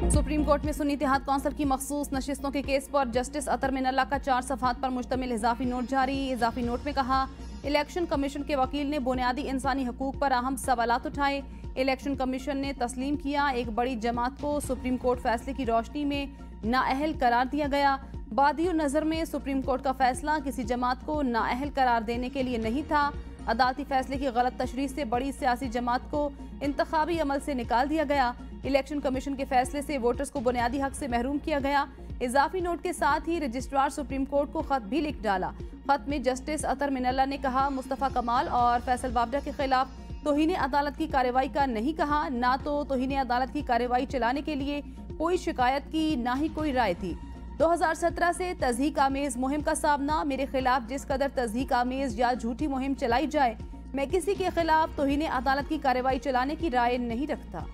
Supreme court में सुन्नी इत्तेहाद council की मखसूस नशिस्तों के केस पर जस्टिस अतर मिनल्ला का 4 सफ़हात पर मुश्तमिल इजाफी नोट जारी। इजाफी नोट में कहा, इलेक्शन कमीशन के वकील ने बुनियादी इंसानी हकूक पर अहम सवालात उठाए। इलेक्शन कमीशन ने तस्लीम किया, एक बड़ी जमात को सुप्रीम कोर्ट फैसले की रोशनी में नाअहल करार दिया गया। बादियों नज़र में सुप्रीम कोर्ट का फैसला किसी जमात को नाअहल करार देने के लिए नहीं था। अदालती फैसले की गलत तशरीह से बड़ी सियासी जमात को इंतखाबी अमल से निकाल दिया गया। इलेक्शन कमीशन के फैसले से वोटर्स को बुनियादी हक से महरूम किया गया। इजाफी नोट के साथ ही रजिस्ट्रार सुप्रीम कोर्ट को खत भी लिख डाला। खत में जस्टिस अतर मिनल्ला ने कहा, मुस्तफ़ा कमाल और फैसल बावडा के खिलाफ तौहीन अदालत की कार्रवाई का नहीं कहा, ना तो तौहीन अदालत की कार्रवाई चलाने के लिए कोई शिकायत की, ना ही कोई राय थी। 2017 से तज़हीक आमेज मुहिम का सामना, मेरे खिलाफ जिस कदर तज़हीक आमेज या झूठी मुहिम चलाई जाए, मैं किसी के खिलाफ तौहीन अदालत की कार्रवाई चलाने की राय नहीं रखता।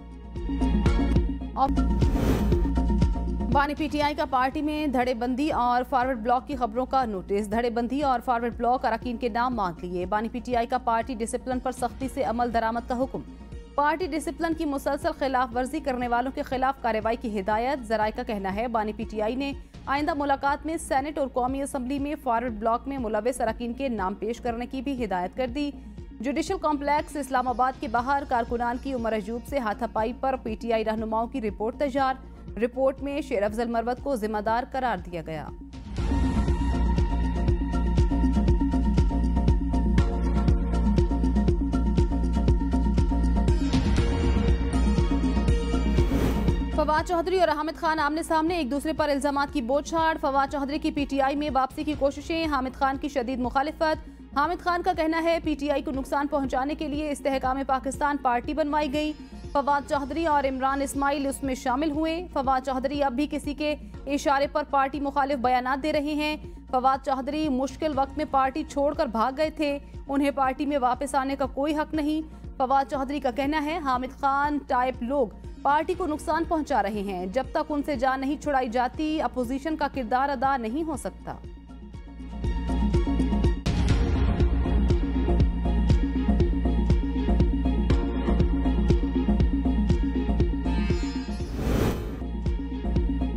बानी पीटीआई का पार्टी में धड़ेबंदी और फॉरवर्ड ब्लॉक की खबरों का नोटिस। धड़ेबंदी और फॉरवर्ड ब्लॉक अरकान के नाम मांग लिए। बानी पीटीआई का पार्टी डिसिप्लिन पर सख्ती से अमल दरामद का हुक्म। पार्टी डिसिप्लिन की मुसलसल खिलाफ वर्जी करने वालों के खिलाफ कार्रवाई की हिदायत। जराये का कहना है, बानी पीटीआई ने आइंदा मुलाकात में सेनेट और कौमी असम्बली में फॉरवर्ड ब्लॉक में मुलव्वस अरकान के नाम पेश करने की भी हिदायत कर दी। जुडिशल कॉम्प्लेक्स इस्लामाबाद के बाहर कारकुनान की उमर अजूब से हाथापाई पर पीटीआई रहनुमाओं की रिपोर्ट तैयार। रिपोर्ट में शेर अफजल मरवत को जिम्मेदार करार दिया गया। फवाद चौधरी और हामिद खान आमने सामने, एक दूसरे पर इल्जामात की बौछार। फवाद चौधरी की पीटीआई में वापसी की कोशिशें, हामिद खान की शदीद मुखालिफत। हामिद खान का कहना है, पीटीआई को नुकसान पहुंचाने के लिए इस्तेहकाम पाकिस्तान पार्टी बनवाई गई। फवाद चौधरी और इमरान इस्माइल उसमें शामिल हुए। फवाद चौधरी अब भी किसी के इशारे पर पार्टी मुखालिफ बयानात दे रहे हैं। फवाद चौधरी मुश्किल वक्त में पार्टी छोड़कर भाग गए थे, उन्हें पार्टी में वापस आने का कोई हक नहीं। फवाद चौधरी का कहना है, हामिद खान टाइप लोग पार्टी को नुकसान पहुंचा रहे हैं। जब तक उनसे जान नहीं छुड़ाई जाती, अपोजिशन का किरदार अदा नहीं हो सकता।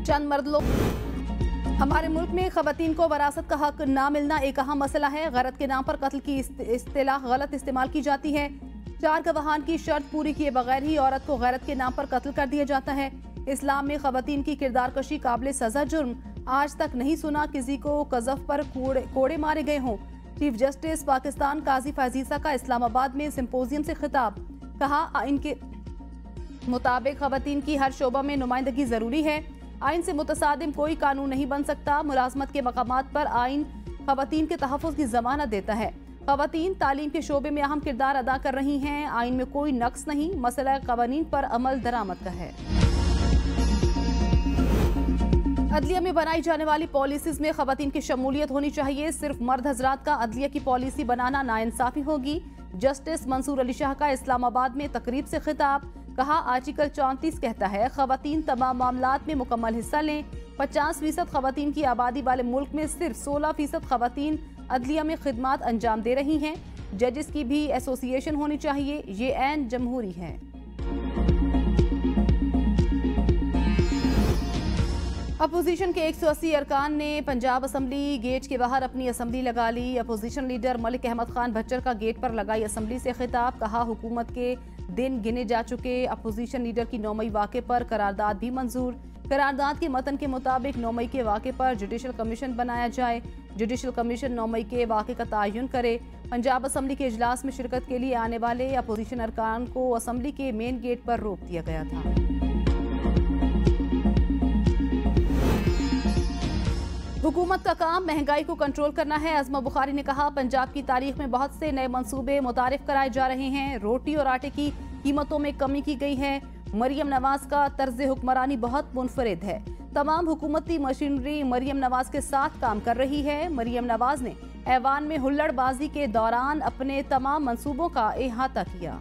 चंद मर्द लोग। हमारे मुल्क में खवातीन को वरासत का हक ना मिलना एक अहम मसला है। गरत के नाम पर कत्ल की इस्तिलाह गलत इस्तेमाल की जाती है। 4 गवाहान की शर्त पूरी किए बगैर ही औरत को गैरत के नाम पर कत्ल कर दिया जाता है। इस्लाम में खवातीन की किरदार कशी काबिल सजा जुर्म। आज तक नहीं सुना किसी को कज़फ पर कोड़े मारे गए हों। चीफ जस्टिस पाकिस्तान काजी फजीसा का इस्लामाबाद में सिंपोजियम से खिताब। कहा, आइन के मुताबिक खवातीन की हर शोबा में नुमाइंदगी जरूरी है। आइन से मुतसादिम कोई कानून नहीं बन सकता। मुलाजमत के मकामात पर आइन खवातीन के तहफ़्फ़ुज़ की ज़मानत देता है। खवातीन तालीम के शोबे में अहम किरदार अदा कर रही हैं। आइन में कोई नक्स नहीं। मसला कवानीन पर अमल दरामद का है। अदलिया में बनाई जाने वाली पॉलिसीज में खवातीन की शमूलियत होनी चाहिए। सिर्फ मर्द हजरात का अदलिया की पॉलिसी बनाना नाइंसाफी होगी। जस्टिस मंसूर अली शाह का इस्लामाबाद में तकरीब से खिताब। कहा, आर्टिकल 34 कहता है, खवातीन तमाम मामलात में मुकम्मल हिस्सा लें। 50% खवातीन की आबादी वाले मुल्क में सिर्फ 16% खवातीन अदलिया में खिदमात अंजाम दे रही हैं। जजेस की भी एसोसिएशन होनी चाहिए। ये ऐन जमहूरी है। अपोजिशन के 180 अरकान ने पंजाब असम्बली गेट के बाहर अपनी असम्बली लगा ली। अपोजिशन लीडर मलिक अहमद खान भच्चर का गेट पर लगाई असम्बली से खिताब। कहा, हुकूमत के दिन गिने जा चुके। अपोजिशन लीडर की 9 मई वाक़े पर करारदाद भी मंजूर। करारदाद के मतन के मुताबिक 9 मई के वाक़े पर जुडिशल कमीशन बनाया जाए। जुडिशल कमीशन 9 मई के वाक़े का तयन करे। पंजाब असम्बली के इजलास में शिरकत के लिए आने वाले अपोजिशन अरकान को असम्बली के मेन गेट पर रोक दिया गया था। हुकूमत का काम महंगाई को कंट्रोल करना है। अज़मा बुखारी ने कहा, पंजाब की तारीख में बहुत से नए मंसूबे मुतारिफ कराए जा रहे हैं। रोटी और आटे की कीमतों में कमी की गई है। मरियम नवाज का तर्ज हुक्मरानी बहुत मुनफरिद है। तमाम हुकूमती मशीनरी मरियम नवाज के साथ काम कर रही है। मरियम नवाज ने ऐवान में हुल्लड़बाजी के दौरान अपने तमाम मंसूबों का इहाता किया।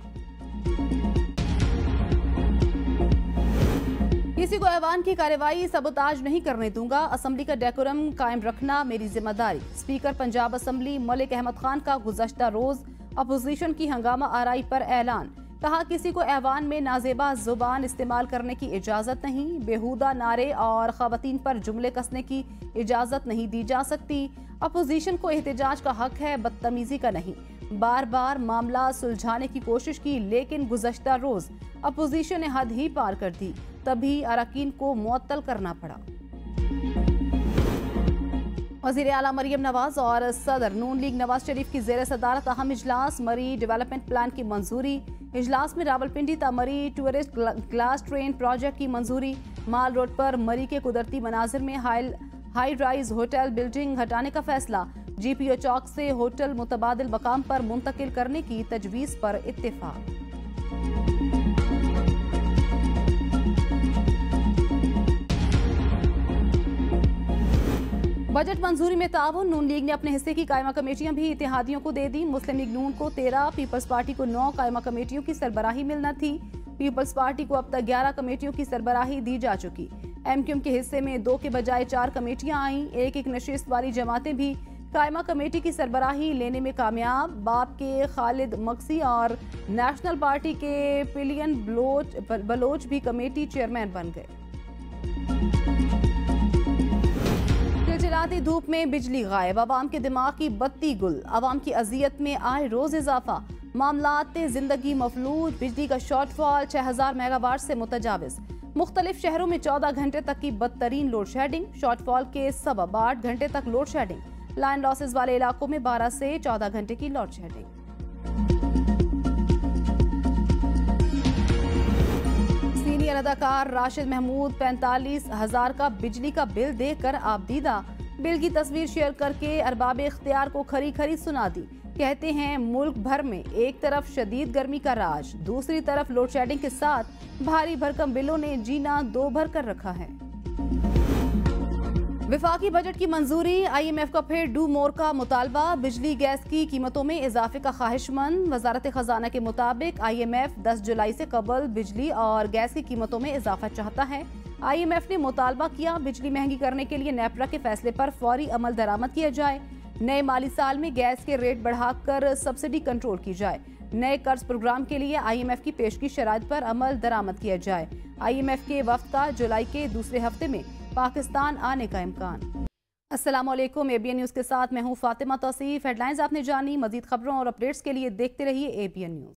किसी को ऐवान की कार्रवाई सबोताज नहीं करने दूंगा। असम्बली का डेकोरम कायम रखना मेरी जिम्मेदारी। स्पीकर पंजाब असम्बली मलिक अहमद खान का गुज़श्ता रोज अपोजिशन की हंगामा आराई पर ऐलान। کہا کسی کو ایوان میں نازیبا زبان استعمال کرنے کی اجازت نہیں، بیہودہ نعرے اور خواتین پر جملے کسنے کی اجازت نہیں دی جا سکتی۔ اپوزیشن کو احتجاج کا حق ہے، بدتمیزی کا نہیں۔ بار بار معاملہ سلجھانے کی کوشش کی لیکن گزشتہ روز اپوزیشن نے حد ہی پار کر دی، تبھی اراکین کو معطل کرنا پڑا۔ وزیر اعلیٰ مریم نواز اور صدر نون لیگ نواز شریف کی زیر صدارت اہم اجلاس، مری ڈیولپمنٹ پلان کی منظوری۔ اجلاس میں راولپنڈی تا مری ٹورسٹ گلاس ٹرین پروجیکٹ کی منظوری، مال روڈ پر مری کے قدرتی مناظر میں ہائی رائز ہوٹل بلڈنگ ہٹانے کا فیصلہ، جی پی او چوک سے ہوٹل متبادل مقام پر منتقل کرنے کی تجویز پر اتفاق۔ بجٹ منظوری میں تعاون، نون لیگ نے اپنے حصے کی قائمہ کمیٹیاں بھی اتحادیوں کو دے دی۔ مسلم لیگ نون کو 13، پیپلز پارٹی کو 9 قائمہ کمیٹیوں کی سربراہی ملنا تھی۔ پیپلز پارٹی کو اب تک 11 کمیٹیوں کی سربراہی دی جا چکی۔ ایم کیو ایم کے حصے میں 2 کے بجائے 4 کمیٹیاں آئیں۔ ایک نشست والی جماعتیں بھی قائمہ کمیٹی کی سربراہی لینے میں کامیاب۔ باپ کے خالد مکسی اور نیشنل پارٹی کے پلین بلوچ بھی کمیٹی چیئرمین بن گئے۔ چلچلاتی دھوپ میں بجلی غائب، عوام کے دماغ کی بتی گل، عوام کی اذیت میں آئے روز اضافہ، معاملات زندگی مفلوج، بجلی کا شارٹ فال 6000 میگا واٹ سے متجاوز، مختلف شہروں میں 14 گھنٹے تک کی بدترین لوڈ شیڈنگ، شارٹ فال کے سبب 8 گھنٹے تک لوڈ شیڈنگ، لائن لاسز والے علاقوں میں 12 سے 14 گھنٹے کی لوڈ شیڈنگ۔ سینئر اداکار راشد محمود 45,000 کا بجلی کا بل دے کر آبدیدہ، بل کی تصویر شیئر کر کے ارباب اختیار کو کھری کھری سنا دی۔ کہتے ہیں ملک بھر میں ایک طرف شدید گرمی کا راج، دوسری طرف لوڈ شیڈنگ کے ساتھ بھاری بھرکم بلوں نے جینا دو بھر کر رکھا ہے۔ وفاقی بجٹ کی منظوری، آئی ایم ایف کا پھر ڈو مور کا مطالبہ، بجلی گیس کی قیمتوں میں اضافے کا خواہش مند۔ وزارت خزانہ کے مطابق آئی ایم ایف 10 جولائی سے قبل بجلی اور گیس کی قیمتوں میں اضافہ چاہتا ہے۔ آئی ایم ایف نے مطالبہ کیا بجلی مہنگی کرنے کے لیے نیپرا کے فیصلے پر فوری عمل درآمد کیا جائے، نئے مالی سال میں گیس کے ریٹ بڑھا کر سبسڈی کنٹرول کی جائے، نئے قرض پروگرام کے لیے آئی ایم ایف کی پیشگی شرائط پر عمل درآمد کیا جائے۔ آئی ایم ایف کے وفد کا جولائی کے دوسرے ہفتے میں پاکستان آنے کا امکان۔ السلام علیکم، اے بی این نیوز کے ساتھ میں ہوں فاطمہ توصیف۔ ہیڈ لائنز آپ نے جانی، مزید خبروں اور اپڈیٹس کے لیے دیکھتے رہیے اے بی این نیوز۔